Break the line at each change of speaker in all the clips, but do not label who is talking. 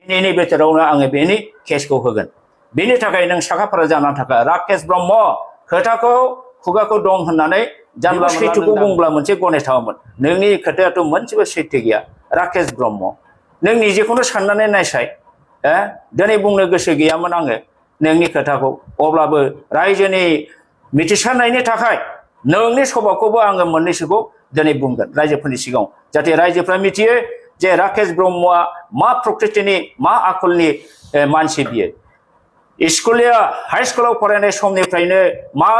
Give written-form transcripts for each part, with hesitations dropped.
दिनैनि बोथोरावनो आङो बेनि केसखौ होगोन बेनि थाखाय नों साखाफारा जानानै थाखा राकेश ब्रह्म खोथाखौ खुगाखौ दं होननानै जानला सैथोखौ बुंब्ला मोनसे गनायथावामोन नोंनि खोथायाथ' मोनसेबो सैथो गैया राकेश ब्रह्म नों निजेखौनो साननानै नायसाय दिनै बुंनो गोसो गैयामोन आङो नोंनि खोथाखौ अब्लाबो रायजोनि मिथिसारनायनि थाखाय नोंनि सभाखौबो आङो मोननैसोखौ दिनै बुंगोन रायजोफोरनि सिगाङाव जाहाथे रायजोफ्रा मिथियो जे राकेश ब्रह्मआ मा प्रकृतिनि मा आखलनि मानसि बियो स्कुलिया हाई स्कुलाव फरायनाय समनिफ्रायनो मा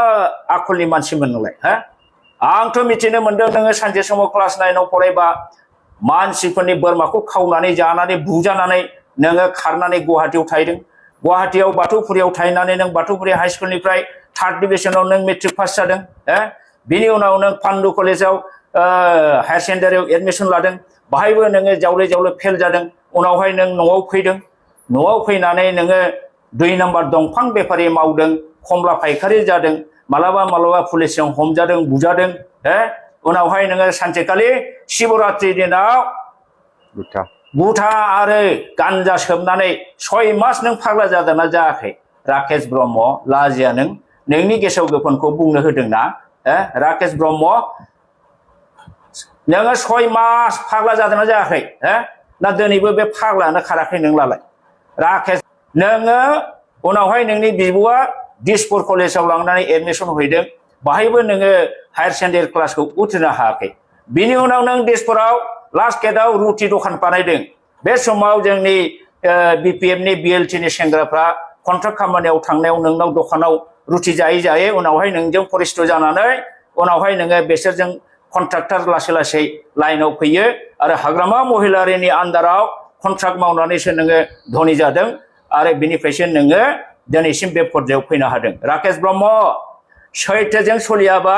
आखलनि मानसिमोन नोंलाय आंथ' मिथिनो मोनदों नोङो सानसे समाव क्लास 9 आव फरायबा मानसिफोरनि बोरमाखौ खावनानै जानानै बुजानानै नोङो खारनानै गुवाहाटीयाव थाहैदों गुवाहाटीयाव बाथौफुरियाव थाहैनानै नों बाथौफुरि हाई स्कुलनिफ्राय 3rd डिभिजनाव नों मेट्रिक पास जादों बिनि उनाव नों पान्डु कलेजाव हायार सेकेन्डारियाव एडमिसन लादों बाहायबो नोङो जावले जावले फेल जादों उनावहाय नों न'आव फैदों न'आव फैनानै नोङो 2 नम्बर दंफां बेफारि मावदों खमला फायखारि जादों मालाबा मालाबा पुलिसजों हमजादों बुजादों उनावहाय नोङो सानसेखालि शिवरात्रि दिनाव गुथा आरो गान्जा सोबनानै 6 मास नों फाग्ला जादोंना जायाखै राकेश ब्रह्म लाजिया नोंनि गेसाव गोफोनखौ बुंनो होदोंना राकेश ब्रह्म नोङो 6 मास फाग्ला जादोंना जायाखै ना दिनैबो बे फाग्लायानो खाराखै नोंलाय राकेश नोङो उनावहाय नोंनि बिब'आ दिसपुर कलेजाव लांनानै एडमिसन हैदों बाहायबो नोङो हायार सेकेन्डारि क्लासखौ उथ्रिनो हायाखै बिनि उनाव नों दिसपुराव लास्ट गेटआव रुटि दखान बानायदों बे समाव जोंनि बिपिएफनि बिएलटिनि सेंग्राफ्रा कन्ट्राक्ट खामानियाव थांनायाव नोंनाव दखानाव रुटि जायै जायै उनावहाय नोंजों परिस्थ जानानै उनावहाय नोङो बेसोरजों कन्ट्राक्टर लासै लासै लाइनाव फैयो आरो हाग्रामा महिलारिनि आन्दाराव कन्ट्राक्ट मावनानैसो नोङो धनी जादों आरो बिनिफ्रायसो नोङो दिनैसिम बे पर्यायाव फैनो हादों राकेश ब्रह्म सैथोजों सोलियाबा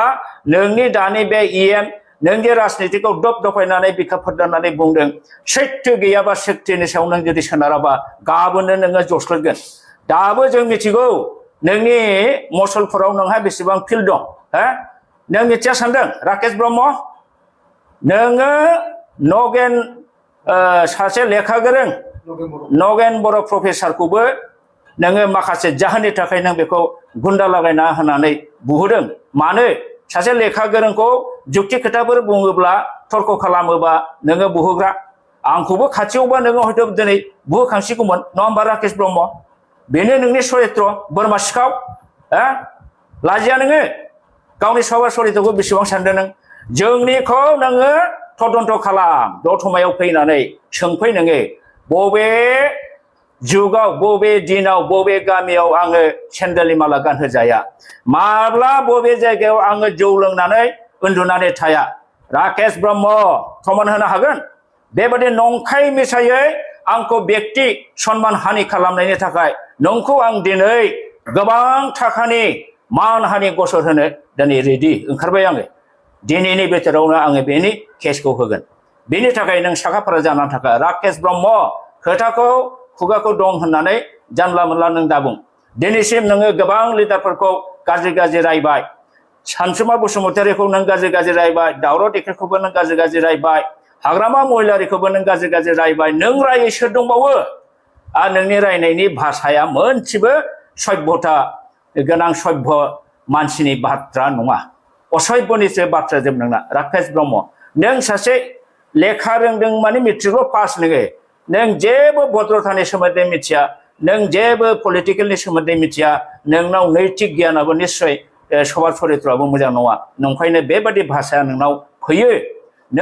नोंनि दानि बे इएम नों जे राजनितिखौ दफायनानै बिखा फोरदाननानै बुंदों सैथो गैयाबा सैथोनि सायाव नों जुदि सोनाराबा गाबोननो नोङो जस्लोगोन दाबो जों मिथिगौ नोंनि मसलफोराव नोंहा बेसेबां फिल्ड दं नों मिथिया सानदों राकेश ब्रह्म नोङो नगेन सासे लेखा गोरों नगेन बर' प्रफेसारखौबो नोङो माखासे जाहोननि थाखाय नों बेखौ गुन्दा लागायना होनानै बुहोदों मानो सासे लेखा गोरोंखौ जुक्ति खोथाफोर बुङोब्ला तर्क खालामोबा नोङो बुहोग्रा आंखौबो खाथियावबा नोङो हयथ' दिनै बुहोखांसिगौमोन नङा होमबा राकेश ब्रह्म बेनो नोंनि चरित्र बोरमा सिखाव लाजिया नोङो गावनि सभा चरित्रखौ बेसेबां सानदों नों जोंनिखौ नोङो तदन्त खालाम दतमायाव फैनानै सोंफै नोङो बबे जुगाव बबे दिनाव बबे गामियाव आङो सेन्देलनि माला गानहोजाया माब्ला बबे जायगायाव आङो जौ लोंनानै उन्दुनानै थाया राकेश ब्रह्म प्रमान होनो हागोन बेबादि नंखाय मिसायै आंखौ व्यक्ति सन्मान हानि खालामनायनि थाखाय नोंखौ आं दिनै गोबां थाखानि मान हानि गसर होनो दिनै रेडि ओंखारबाय आङो दिनैनि बोथोरावनो आङो बेनि केसखौ होगोन बेनि थाखाय नों साखाफारा जानानै थाखा राकेश ब्रह्म खोथाखौ खुगाखौ दं होननानै जानला मोनला नों दाबुं दिनैसिम नोङो गोबां लिडारफोरखौ गाज्रि गाज्रि रायबाय सानसुमा बसुमतारिखौ नों गाज्रि गाज्रि रायबाय दावराव देख्रेखौबो नों गाज्रि गाज्रि रायबाय हाग्रामा महिलारिखौबो नों गाज्रि गाज्रि रायबाय नों रायै सोर दंबावो आरो नोंनि रायनायनि भाषाया मोनसेबो सभ्यता गोनां सभ्य मानसिनि बाथ्रा नङा असभ्यनिसो बाथ्रा जोब नोंना राकेश ब्रह्म नों सासे लेखा रोंदों माने मेट्रिकल' पास नों जेबो भद्रतानि सोमोन्दै मिथिया नों जेबो पलिटिकेलनि सोमोन्दै मिथिया नोंनाव नैतिक गियानाबो निस्सय सभा चरित्रआबो मोजां नङा नंखायनो बेबादि भाषाया नोंनाव फैयो